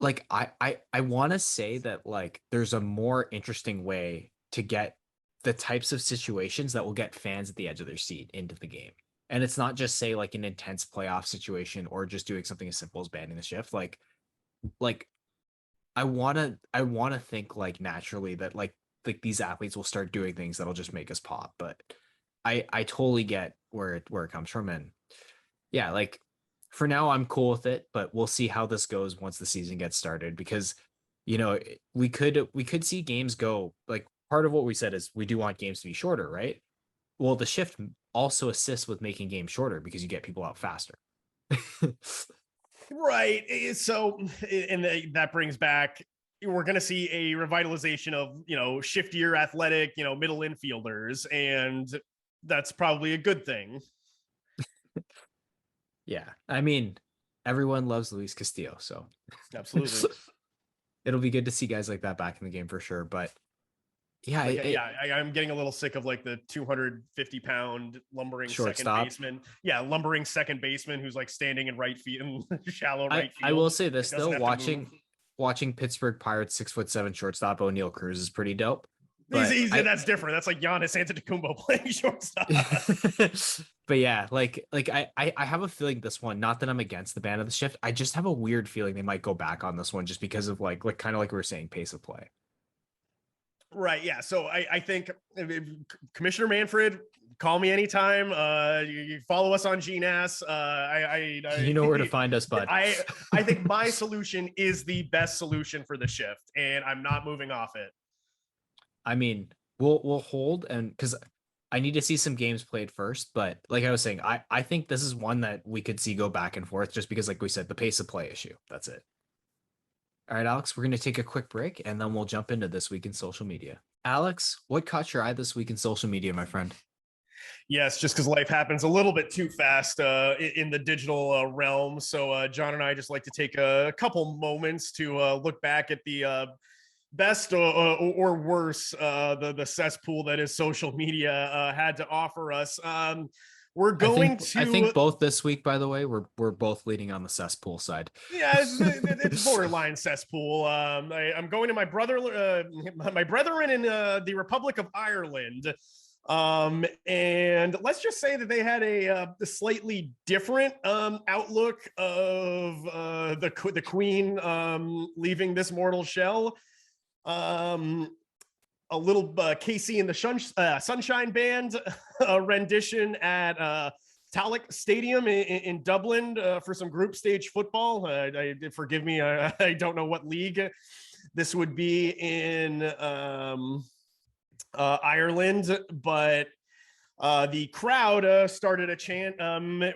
like I want to say that like there's a more interesting way to get the types of situations that will get fans at the edge of their seat into the game. And it's not just say like an intense playoff situation or just doing something as simple as banning the shift. Like I want to think like naturally that like these athletes will start doing things that'll just make us pop. But I totally get where it comes from. And yeah, like for now I'm cool with it, but we'll see how this goes once the season gets started, because we could see games go like, part of what we said is we do want games to be shorter, right? Well, the shift also assists with making games shorter because you get people out faster. Right. So, and that brings back, we're going to see a revitalization of, shiftier athletic, middle infielders. And that's probably a good thing. Yeah. I mean, everyone loves Luis Castillo, so Absolutely. it'll be good to see guys like that back in the game for sure. But yeah, I'm getting a little sick of like the 250-pound lumbering shortstop. second baseman. Yeah, lumbering second baseman who's like standing in right field, in shallow right field. I will say this though, watching Pittsburgh Pirates 6'7" shortstop O'Neal Cruz is pretty dope. That's different. That's like Giannis Antetokounmpo playing shortstop. But yeah, like I have a feeling this one, not that I'm against the ban of the shift, I just have a weird feeling they might go back on this one just because of like kind of like we were saying, pace of play. Right. Yeah. So I think Commissioner Manfred, call me anytime. You follow us on GNAS. You know where to find us, bud. I think my solution is the best solution for the shift, and I'm not moving off it. I mean, we'll hold, and because I need to see some games played first. But like I was saying, I think this is one that we could see go back and forth just because, like we said, the pace of play issue. That's it. All right, Alex, we're going to take a quick break and then we'll jump into this week in social media. Alex, what caught your eye this week in social media, my friend? Yes, just because life happens a little bit too fast in the digital realm. So John and I just like to take a couple moments to look back at the best or worse the cesspool that is social media had to offer us. We're going I think both this week, by the way, we're both leading on the cesspool side. Yeah, it's borderline cesspool. I'm going to my brethren in the Republic of Ireland. And let's just say that they had a slightly different outlook of the Queen leaving this mortal shell. A little Casey and the Sunshine Band rendition at Talek Stadium in Dublin for some group stage football. Forgive me, I don't know what league this would be in Ireland, but the crowd started a chant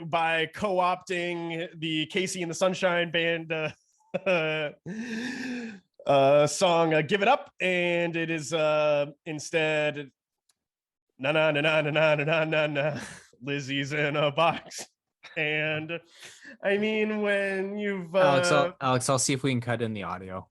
by co-opting the Casey and the Sunshine Band song "Give It Up," and it is instead na na na na na na na na na. Lizzie's in a box, and I mean when you've Alex, I'll see if we can cut in the audio.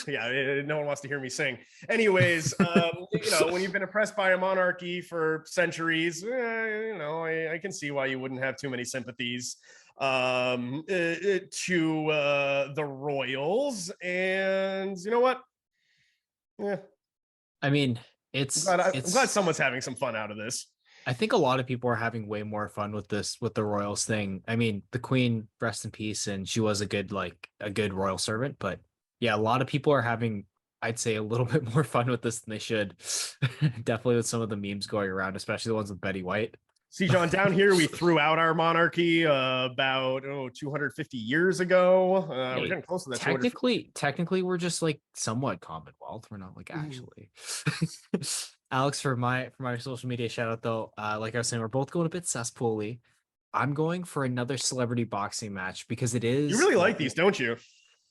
yeah, no one wants to hear me sing. Anyways, when you've been oppressed by a monarchy for centuries, I can see why you wouldn't have too many sympathies to the royals. And you know what? Yeah, I mean, I'm glad someone's having some fun out of this. I think a lot of people are having way more fun with the royals thing. I mean, the queen, rest in peace, and she was a good royal servant, but yeah, a lot of people are having, I'd say, a little bit more fun with this than they should. Definitely with some of the memes going around, especially the ones with Betty White. See, John, down here we threw out our monarchy about 250 years ago. We're getting close to that. Technically, we're just like somewhat Commonwealth. We're not like actually. Alex, for my social media shout out though, like I was saying, we're both going a bit cesspool-y. I'm going for another celebrity boxing match because it is. You really like these, don't you?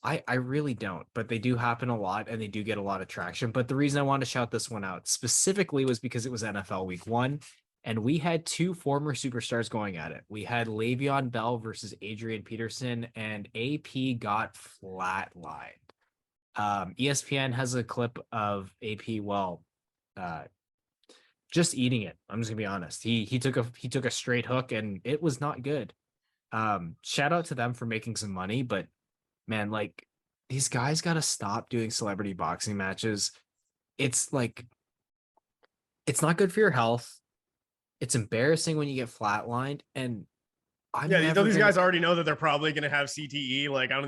I really don't, but they do happen a lot and they do get a lot of traction. But the reason I wanted to shout this one out specifically was because it was NFL Week 1. And we had two former superstars going at it. We had Le'Veon Bell versus Adrian Peterson, and AP got flatlined. ESPN has a clip of AP, just eating it. I'm just gonna be honest. He took a straight hook, and it was not good. Shout out to them for making some money, but man, like these guys got to stop doing celebrity boxing matches. It's like it's not good for your health. It's embarrassing when you get flatlined, and these guys already know that they're probably going to have CTE. Like, I don't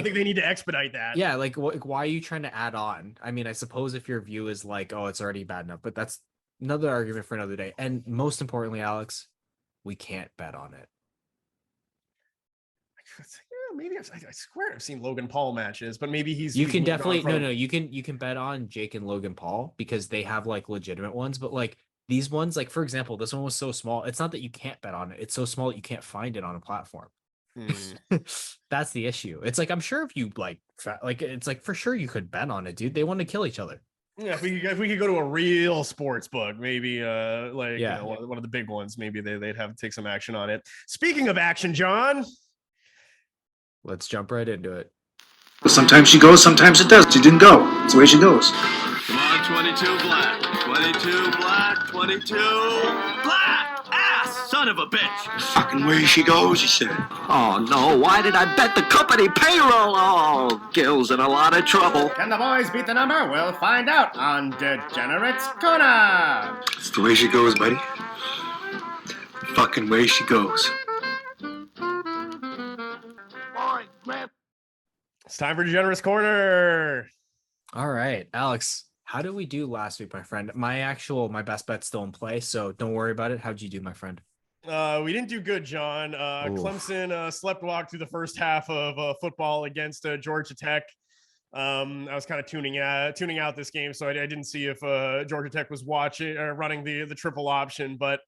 think they need to expedite that. Yeah, like why are you trying to add on? I mean, I suppose if your view is like, oh, it's already bad enough, but that's another argument for another day. And most importantly, Alex, we can't bet on it. Yeah, maybe I swear I've seen Logan Paul matches, but maybe you can definitely you can bet on Jake and Logan Paul because they have like legitimate ones, but like these ones, like for example, this one was so small. It's not that you can't bet on it. It's so small that you can't find it on a platform. That's the issue. It's like I'm sure if you it's like for sure you could bet on it, dude. They want to kill each other. Yeah, if we could go to a real sports book, maybe one of the big ones, maybe they'd have to take some action on it. Speaking of action, John, let's jump right into it. Sometimes she goes, sometimes it does. She didn't go. That's the way she goes. Come on, 22 black. 22 black. 22 black. Ass, son of a bitch. Fucking way she goes, he said. Oh, no. Why did I bet the company payroll? Oh, Gil's in a lot of trouble. Can the boys beat the number? We'll find out on Degenerates Corner. It's the way she goes, buddy. Fucking way she goes. It's time for Degenerates Corner. All right, Alex, how did we do last week, my friend? My best bet's still in play, so don't worry about it. How'd you do, my friend? We didn't do good, John. Clemson sleptwalked through the first half of football against Georgia Tech. I was kind of tuning out this game, so I didn't see if Georgia Tech was running the triple option, but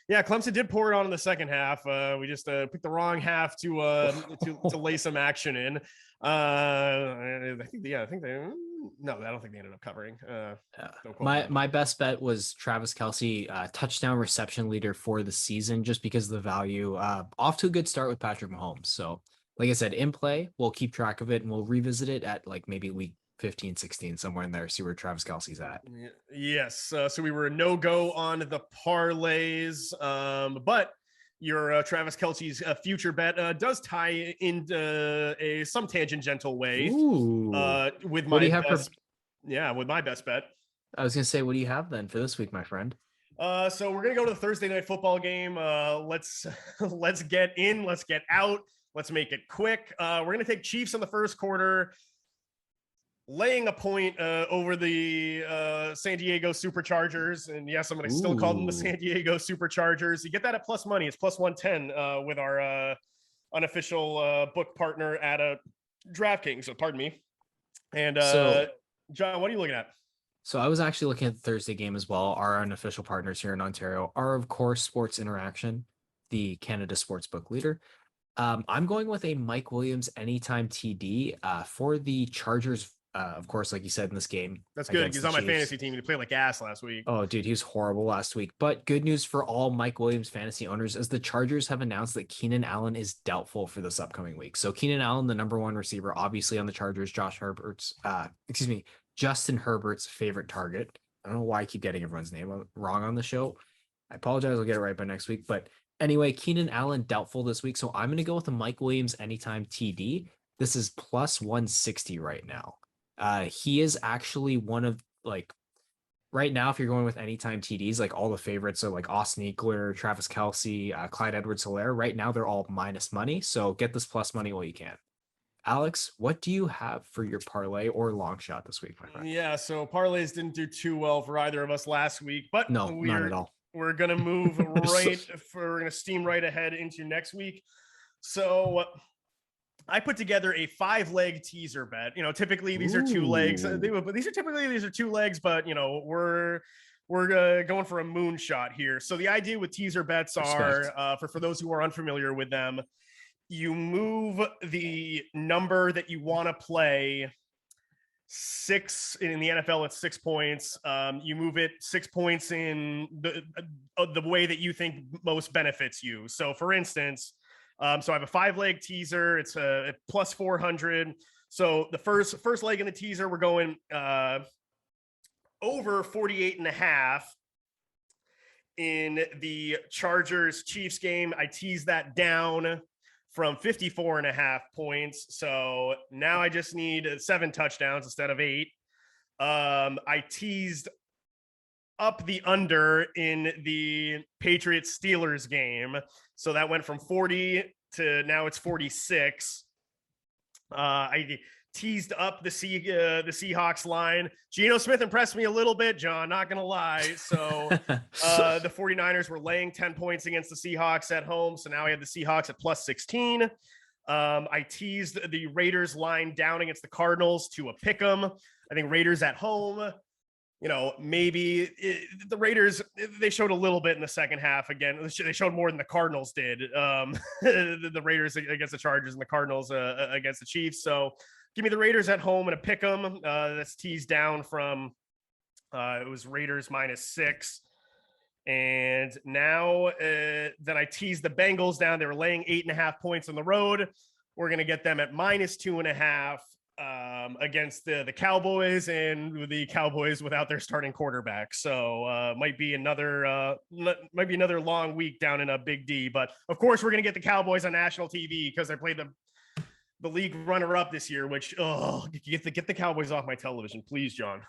yeah, Clemson did pour it on in the second half. We just picked the wrong half to lay some action in. I don't think they ended up covering. My best bet was Travis Kelce, touchdown reception leader for the season, just because of the value. Off to a good start with Patrick Mahomes. So, like I said, in play, we'll keep track of it and we'll revisit it at like maybe week 15, 16, somewhere in there, see where Travis Kelce's at. Yes. So we were a no-go on the parlays, but your Travis Kelce's future bet does tie into some tangential way. With my best bet. I was gonna say, what do you have then for this week, my friend? So we're gonna go to the Thursday night football game. Let's get in, let's get out, let's make it quick. We're gonna take Chiefs in the first quarter, laying a point over the San Diego Superchargers. And yes, I'm going to still call them the San Diego Superchargers. You get that at plus money. It's plus 110 with our unofficial book partner at DraftKings. So pardon me. And John, what are you looking at? So I was actually looking at the Thursday game as well. Our unofficial partners here in Ontario are, of course, Sports Interaction, the Canada sportsbook leader. I'm going with a Mike Williams anytime TD for the Chargers. Of course, like you said in this game. That's good. against He's the on my Chiefs. fantasy team. He played like ass last week. Oh, dude, he was horrible last week. But good news for all Mike Williams fantasy owners as the Chargers have announced that Keenan Allen is doubtful for this upcoming week. So Keenan Allen, the number one receiver, obviously on the Chargers, Justin Herbert's favorite target. I don't know why I keep getting everyone's name wrong on the show. I apologize. I'll get it right by next week. But anyway, Keenan Allen doubtful this week. So I'm going to go with a Mike Williams anytime TD. This is plus 160 right now. He is actually one of right now, if you're going with anytime TDs, like all the favorites are like Austin Eckler, Travis Kelce, Clyde Edwards-Helaire. Right now, they're all minus money. So get this plus money while you can. Alex, what do you have for your parlay or long shot this week, my friend? Yeah, so parlays didn't do too well for either of us last week, but No, not at all. We're gonna move we're gonna steam right ahead into next week. So I put together a 5-leg teaser bet. Typically these are 2 legs. These are 2 legs, but we're going for a moonshot here. So the idea with teaser bets are for those who are unfamiliar with them, you move the number that you want to play 6 in the NFL. It's 6 points. You move it 6 points in the way that you think most benefits you. So for instance, so I have a 5-leg teaser. It's a plus 400. So the first leg in the teaser, we're going over 48.5 in the Chargers Chiefs game. I teased that down from 54.5 points. So now I just need 7 touchdowns instead of 8. I teased up the under in the Patriots Steelers game. So that went from 40 to now it's 46. I teased up the Seahawks line. Geno Smith impressed me a little bit, John, not going to lie. So the 49ers were laying 10 points against the Seahawks at home. So now I have the Seahawks at plus 16. I teased the Raiders line down against the Cardinals to a pick 'em. I think Raiders at home, maybe the Raiders, they showed a little bit in the second half. Again, they showed more than the Cardinals did. The Raiders against the Chargers and the Cardinals against the Chiefs. So give me the Raiders at home and a pick 'em. That's teased down from it was Raiders minus 6. And now then I teased the Bengals down. They were laying 8.5 points on the road. We're going to get them at minus 2.5 against the Cowboys, and the Cowboys without their starting quarterback. So might be another long week down in a Big D. But of course, we're going to get the Cowboys on national TV because they played the league runner-up this year. Which get the Cowboys off my television, please, John.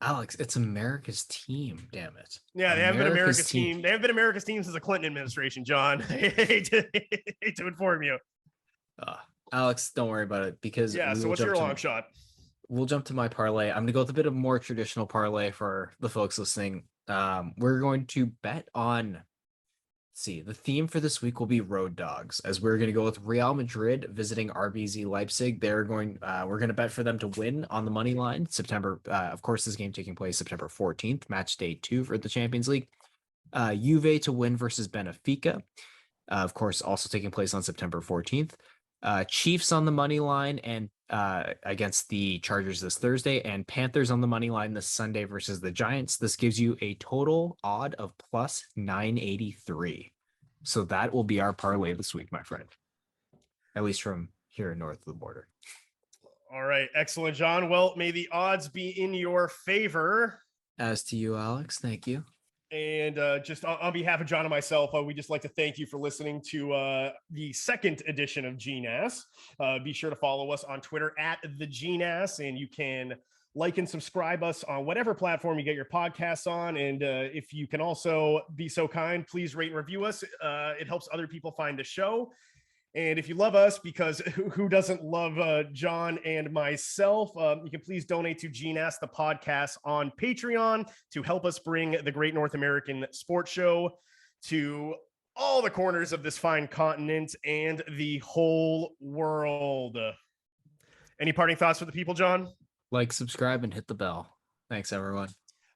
Alex, it's America's team. Damn it. Yeah, they haven't been America's team. They haven't been America's team since the Clinton administration, John. I hate to inform you. Alex, don't worry about it because so what's your long shot? We'll jump to my parlay. I'm going to go with a bit of more traditional parlay for the folks listening. We're going to bet on, the theme for this week will be road dogs, as we're going to go with Real Madrid visiting RBZ Leipzig. We're going to bet for them to win on the money line September. Of course, this game taking place September 14th, match day 2 for the Champions League. Juve to win versus Benfica. Of course, also taking place on September 14th. Chiefs on the money line and against the Chargers this Thursday, and Panthers on the money line this Sunday versus the Giants. This gives you a total odd of plus 983. So that will be our parlay this week, my friend. At least from here north of the border. All right, excellent, John. Well, may the odds be in your favor. As to you, Alex. Thank you. And just on behalf of John and myself, we just like to thank you for listening to the second edition of GNAS. Be sure to follow us on Twitter at the GNAS, and you can like and subscribe us on whatever platform you get your podcasts on. And if you can also be so kind, please rate and review us. It helps other people find the show. And if you love us, because who doesn't love John and myself, you can please donate to GNAS, the podcast, on Patreon to help us bring the Great North American Sports Show to all the corners of this fine continent and the whole world. Any parting thoughts for the people, John? Like, subscribe, and hit the bell. Thanks, everyone.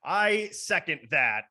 I second that.